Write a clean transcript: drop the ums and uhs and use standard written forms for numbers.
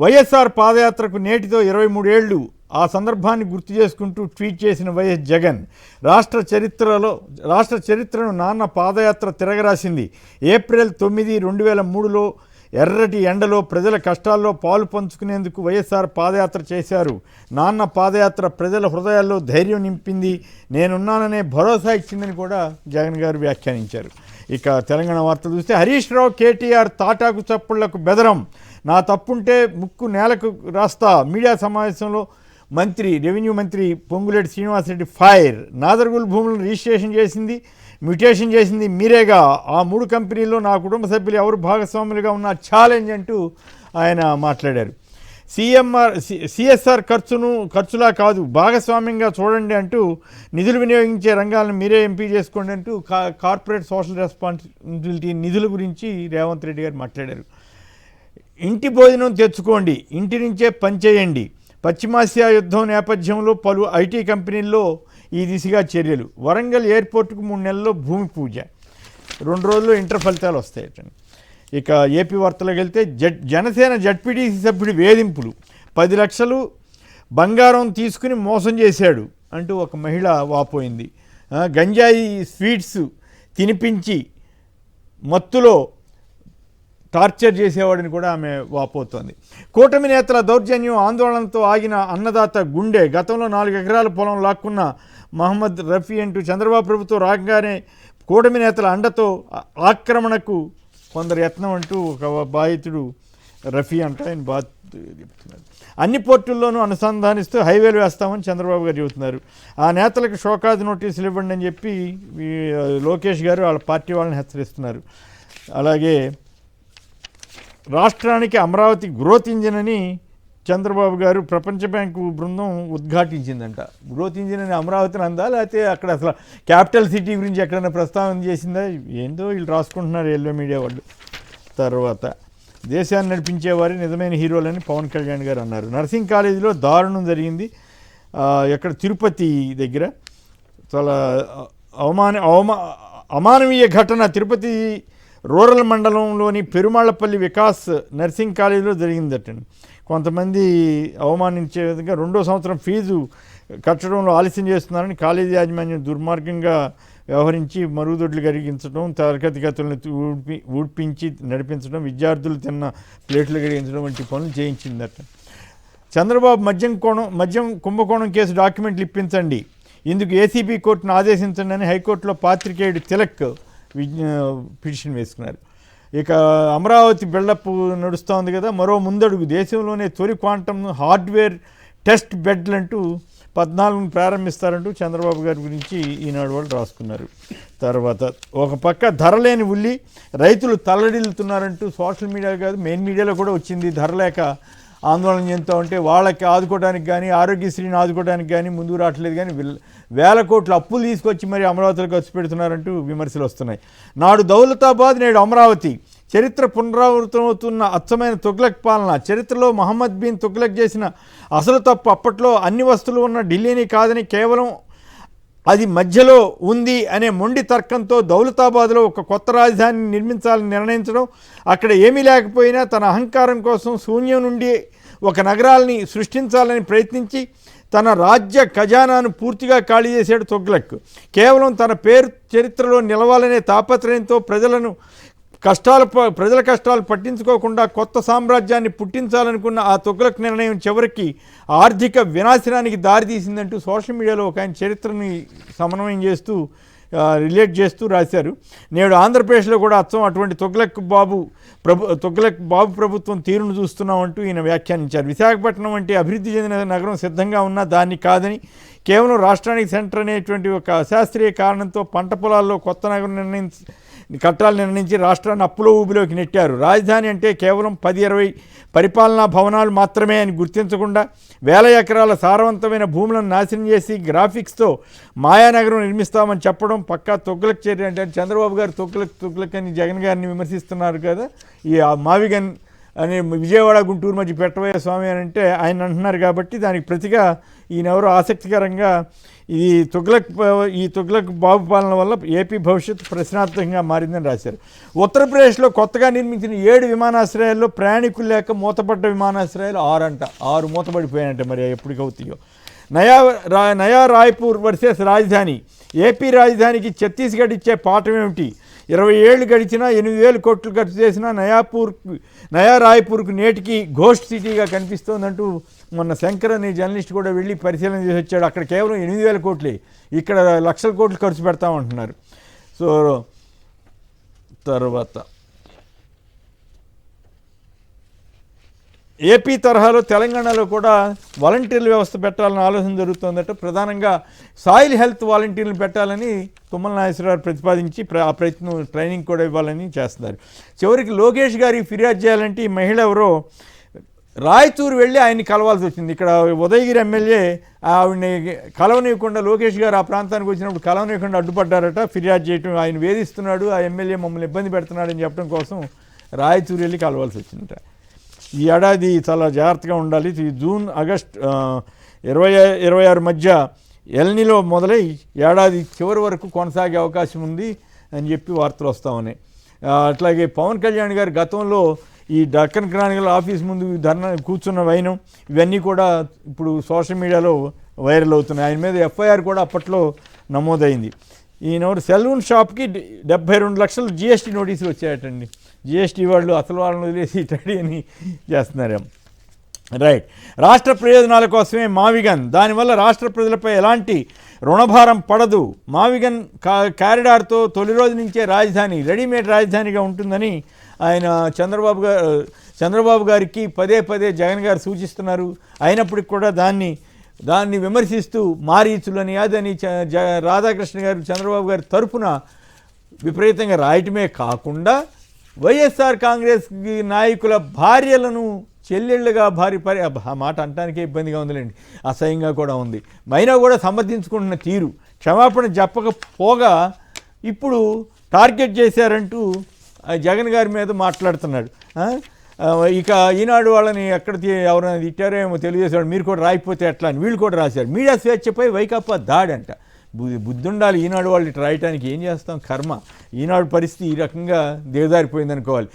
వైఎస్ఆర్ పాదయాత్రకు నేటితో 23 ఏళ్లు. ఆ సందర్భాన్ని గుర్తు చేసుకుంటూ ట్వీట్ చేసిన వైఎస్ జగన్, రాష్ట్ర చరిత్రను నాన్న పాదయాత్ర తిరగరాసింది. ఏప్రిల్ 9, 2003లో ఎర్రటి ఎండలో ప్రజల కష్టాల్లో పాలు పంచుకునేందుకు వైఎస్ఆర్ పాదయాత్ర చేశారు. నాన్న పాదయాత్ర ప్రజల హృదయాల్లో ధైర్యం నింపింది, నేనున్నాననే భరోసా ఇచ్చిందని కూడా జగన్ గారు వ్యాఖ్యానించారు. ఇక తెలంగాణ వార్తలు చూస్తే హరీష్ రావు కేటీఆర్ తాటాకు చప్పుళ్లకు బెదరం. నా తప్పుంటే ముక్కు నేలకు రాస్తా. మీడియా సమావేశంలో రెవెన్యూ మంత్రి పొంగులేటి శ్రీనివాసరెడ్డి ఫైర్. నాదర్గుల్ భూములను రిజిస్ట్రేషన్ చేసింది, మ్యూటేషన్ చేసింది మీరేగా. ఆ 3 కంపెనీల్లో నా కుటుంబ సభ్యులు ఎవరు భాగస్వాములుగా ఉన్న ఛాలెంజ్ అంటూ ఆయన మాట్లాడారు. సిఎస్ఆర్ ఖర్చులా కాదు, భాగస్వామ్యంగా చూడండి అంటూ నిధులు వినియోగించే రంగాలను మీరే ఎంపీ చేసుకోండి అంటూ కార్పొరేట్ సోషల్ రెస్పాన్సిబిలిటీ నిధుల గురించి రేవంత్ రెడ్డి గారు మాట్లాడారు. ఇంటి భోజనం తెచ్చుకోండి, ఇంటి నుంచే పనిచేయండి. పశ్చిమాసియా యుద్ధం నేపథ్యంలో పలు ఐటీ కంపెనీల్లో ఈ దిశగా చర్యలు. వరంగల్ ఎయిర్పోర్టుకు 3 నెలల్లో భూమి పూజ. 2 రోజుల్లో ఇంటర్ ఫలితాలు వస్తాయటండి. ఇక ఏపీ వార్తలోకి వెళ్తే జనసేన జడ్పీటీసీ సభ్యుడి వేధింపులు. 10 లక్షలు బంగారం తీసుకుని మోసం చేశాడు అంటూ ఒక మహిళ వాపోయింది. గంజాయి స్వీట్స్ తినిపించి మత్తులో టార్చర్ చేసేవాడిని కూడా ఆమె వాపోతోంది. కూటమి నేతల దౌర్జన్యం, ఆందోళనతో ఆగిన అన్నదాత గుండె. గతంలో 4 ఎకరాల పొలం లాక్కున్న మహమ్మద్ రఫీ అంటూ చంద్రబాబు ప్రభుత్వం రాగానే కూటమి నేతల అండతో ఆక్రమణకు కొందరు యత్నం అంటూ ఒక బాధితుడు రఫీ అంట ఆయన చెప్తున్నారు. అన్ని పోర్టుల్లోనూ అనుసంధానిస్తూ హైవేలు వేస్తామని చంద్రబాబు గారు చెబుతున్నారు. ఆ నేతలకు షోకాజ్ నోటీసులు ఇవ్వండి అని చెప్పి లోకేష్ గారు వాళ్ళ పార్టీ వాళ్ళని హెచ్చరిస్తున్నారు. అలాగే రాష్ట్రానికి అమరావతి గ్రోత్ ఇంజిన్ అని చంద్రబాబు గారు ప్రపంచ బ్యాంకు బృందం ఉద్ఘాటించిందంట. గ్రోత్ ఇంజిన్ అని అమరావతిని అందా, లేకపోతే అక్కడ అసలు క్యాపిటల్ సిటీ గురించి ఎక్కడైనా ప్రస్తావన చేసిందా, ఏందో వీళ్ళు రాసుకుంటున్నారు ఎల్లో మీడియా వాళ్ళు. తర్వాత దేశాన్ని నడిపించేవారి నిజమైన హీరోలని పవన్ కళ్యాణ్ గారు అన్నారు. నర్సింగ్ కాలేజీలో దారుణం జరిగింది. ఎక్కడ తిరుపతి దగ్గర చాలా అమానవీయ ఘటన. తిరుపతి రూరల్ మండలంలోని పెరుమాళ్లపల్లి వికాస్ నర్సింగ్ కాలేజీలో జరిగిందటండి. కొంతమంది అవమానించే విధంగా 2వ సంవత్సరం ఫీజు కట్టడంలో ఆలస్యం చేస్తున్నారని కాలేజీ యాజమాన్యం దుర్మార్గంగా వ్యవహరించి మరుగుదొడ్లు కరిగించడం, తరగతి గతులను ఊడ్పించి నడిపించడం, విద్యార్థులు తిన్న ప్లేట్లు కరిగించడం వంటి పనులు చేయించిందట. చంద్రబాబు మద్యం కుంభకోణం కేసు డాక్యుమెంట్లు ఇప్పించండి, ఇందుకు ఏసీబీ కోర్టును ఆదేశించండి అని హైకోర్టులో పాత్రికేయుడు తిలక్ పిటిషన్ వేసుకున్నారు. ఇక అమరావతి బిల్డప్ నడుస్తూ ఉంది కదా, మరో ముందడుగు. దేశంలోనే తొలి క్వాంటమ్ హార్డ్వేర్ టెస్ట్ బెడ్లంటూ 14 ప్రారంభిస్తారంటూ చంద్రబాబు గారి గురించి ఈనాడు వాళ్ళు రాసుకున్నారు. తర్వాత ఒక పక్క ధరలేని ఉల్లి, రైతులు తల్లడిల్లుతున్నారంటూ సోషల్ మీడియా కాదు మెయిన్ మీడియాలో కూడా వచ్చింది. ధరలేక ఆందోళన చెందుతూ ఉంటే వాళ్ళకి ఆదుకోవడానికి కానీ ఆరోగ్యశ్రీని ఆదుకోవడానికి కానీ ముందుకు రావట్లేదు, కానీ వేల కోట్ల అప్పులు తీసుకొచ్చి మరి అమరావతిలో ఖర్చు పెడుతున్నారంటూ విమర్శలు వస్తున్నాయి. నాడు దౌలతాబాద్, నేడు అమరావతి. చరిత్ర పునరావృతమవుతున్న అచ్చమైన తుగ్లక్ పాలన. చరిత్రలో మహమ్మద్ బిన్ తుగ్లక్ చేసిన అసలు తప్పు అప్పట్లో అన్ని వస్తువులు ఉన్న ఢిల్లీని కాదని కేవలం అది మధ్యలో ఉంది అనే మొండి తర్కంతో దౌలతాబాద్లో ఒక కొత్త రాజధాని నిర్మించాలని నిర్ణయించడం, అక్కడ ఏమీ లేకపోయినా తన అహంకారం కోసం శూన్యం నుండి ఒక నగరాలని సృష్టించాలని ప్రయత్నించి తన రాజ్య ఖజానాను పూర్తిగా ఖాళీ చేశాడు తుగ్లక్. కేవలం తన పేరు చరిత్రలో నిలవాలనే తాపత్రయంతో ప్రజల కష్టాలు పట్టించుకోకుండా కొత్త సామ్రాజ్యాన్ని పుట్టించాలనుకున్న ఆ తుగ్లక్ నిర్ణయం చివరికి ఆర్థిక వినాశనానికి దారితీసిందంటూ సోషల్ మీడియాలో ఒక ఆయన చరిత్రని సమన్వయం చేస్తూ రిలేట్ చేస్తూ రాశారు. నేడు ఆంధ్రప్రదేశ్లో కూడా అచ్చం అటువంటి తుగ్లక్ బాబు ప్రభుత్వం తీరును చూస్తున్నామంటూ ఈయన వ్యాఖ్యానించారు. విశాఖపట్నం వంటి అభివృద్ధి చెందిన నగరం సిద్ధంగా ఉన్నా దాన్ని కాదని, కేవలం రాష్ట్రానికి సెంటర్ అనేటువంటి ఒక అశాస్త్రీయ కారణంతో పంట పొలాల్లో కొత్త నగరం కట్టాలని నిర్ణయించి రాష్ట్రాన్ని అప్పులో ఊబిలోకి నెట్టారు. రాజధాని అంటే కేవలం 10-20 పరిపాలనా భవనాలు మాత్రమే అని గుర్తించకుండా వేల ఎకరాల సారవంతమైన భూములను నాశనం చేసి గ్రాఫిక్స్తో మాయానగరం నిర్మిస్తామని చెప్పడం పక్కా తుగ్లక్ చర్య. అంటే చంద్రబాబు గారు తుగ్లక్ అని జగన్ గారిని విమర్శిస్తున్నారు కదా. ఈ మావిగన్ అని విజయవాడ గుంటూరు మధ్య పెట్టబోయే స్వామి అని అంటే ఆయన అంటున్నారు కాబట్టి దానికి ప్రతిగా ఈయనెవరో ఆసక్తికరంగా ఈ తుగ్లక్ బాబు పాలన వల్ల ఏపీ భవిష్యత్తు ప్రశ్నార్థకంగా మారిందని రాశారు. ఉత్తరప్రదేశ్లో కొత్తగా నిర్మించిన 7 విమానాశ్రయాల్లో ప్రయాణికులు లేక మూతపడ్డ విమానాశ్రయాలు 6 అంట. 6 మూతపడిపోయాయంట. మరి ఎప్పటికవుతాయో. నయా రాయ్పూర్ వర్సెస్ రాజధాని. ఏపీ రాజధానికి ఛత్తీస్గఢ్ ఇచ్చే పాఠం ఏమిటి? 20 ఏళ్ళు గడిచినా 8,000 కోట్లు ఖర్చు చేసిన నయా రాయ్పూర్కు నేటికి ఘోస్ట్ సిటీగా కనిపిస్తోందంటూ మొన్న శంకర్ అనే జర్నలిస్ట్ కూడా వెళ్ళి పరిశీలన చేసి వచ్చాడు. అక్కడ కేవలం 8,000 కోట్లే, ఇక్కడ లక్షల కోట్లు ఖర్చు పెడతామంటున్నారు. సో తర్వాత ఏపీ తరహాలో తెలంగాణలో కూడా వాలంటీర్ల వ్యవస్థ పెట్టాలని ఆలోచన జరుగుతుందట. ప్రధానంగా సాయిల్ హెల్త్ వాలంటీర్లు పెట్టాలని తుమ్మల నాగేశ్వరరావు ప్రతిపాదించి ఆ ప్రయత్నం ట్రైనింగ్ కూడా ఇవ్వాలని చేస్తున్నారు. చివరికి లోకేష్ గారికి ఫిర్యాదు చేయాలంటే ఈ మహిళ ఎవరో రాయచూరు వెళ్ళి ఆయన్ని కలవాల్సి వచ్చింది. ఇక్కడ ఉదయగిరి ఎమ్మెల్యే ఆవిడని కలవనీయకుండా, లోకేష్ గారు ఆ ప్రాంతానికి వచ్చినప్పుడు కలవనీయకుండా అడ్డుపడ్డారట. ఫిర్యాదు చేయటం, ఆయన వేధిస్తున్నాడు, ఆ ఎమ్మెల్యే మమ్మల్ని ఇబ్బంది పెడుతున్నాడని చెప్పడం కోసం రాయచూరు వెళ్ళి కలవాల్సి వచ్చిందట. ఈ ఏడాది చాలా జాగ్రత్తగా ఉండాలి. ఈ జూన్ ఆగస్ట్ 2026 మధ్య ఎల్నిలో మొదలై ఏడాది చివరి వరకు కొనసాగే అవకాశం ఉంది అని చెప్పి వార్తలు వస్తామని. అట్లాగే పవన్ కళ్యాణ్ గారు గతంలో ఈ డక్కన్ క్రానికల్ ఆఫీస్ ముందు ధర్నా కూర్చున్న వైనం ఇవన్నీ కూడా ఇప్పుడు సోషల్ మీడియాలో వైరల్ అవుతున్నాయి. ఆయన మీద ఎఫ్ఐఆర్ కూడా అప్పట్లో నమోదైంది. ఈయనెవరు సెలూన్ షాప్కి 72 లక్షలు జిఎస్టీ నోటీసులు వచ్చాయటండి. జిఎస్టీ వాళ్ళు అసలు వాళ్ళని వదిలేసి ఇటడి అని చేస్తున్నారు. రైట్. రాష్ట్ర ప్రయోజనాల కోసమే మావిగన్, దానివల్ల రాష్ట్ర ప్రజలపై ఎలాంటి రుణభారం పడదు. మావిగన్ కారిడార్తో తొలి రోజు నుంచే రాజధాని రెడీమేడ్ రాజధానిగా ఉంటుందని ఆయన చంద్రబాబు గారికి పదే జగన్ గారు సూచిస్తున్నారు. అయినప్పటికి కూడా దాన్ని విమర్శిస్తూ మారీచులని అదని రాధాకృష్ణ గారు చంద్రబాబు గారి తరపున విపరీతంగా రాయటమే కాకుండా వైఎస్ఆర్ కాంగ్రెస్ నాయకుల భార్యలను చెల్లెళ్ళుగా ఆ మాట అంటానికే ఇబ్బందిగా ఉందిలేండి, అసహ్యంగా కూడా ఉంది. మైనా కూడా సమర్థించుకుంటున్న తీరు, క్షమాపణ చెప్పకపోగా ఇప్పుడు టార్గెట్ చేశారంటూ జగన్ గారి మీద మాట్లాడుతున్నాడు. ఇక ఈనాడు వాళ్ళని ఎవరైనా తిట్టారేమో తెలియజేశాడు, మీరు కూడా రాయిపోతే ఎట్లా అని వీళ్ళు కూడా రాశారు. మీడియా స్వేచ్ఛపై వైకాపా దాడి అంట. బుద్ధి ఉండాలి ఈనాడు వాళ్ళు ఇట్లా రాయటానికి. ఏం చేస్తాం, కర్మ. ఈనాడు పరిస్థితి ఈ రకంగా దిగజారిపోయింది అనుకోవాలి.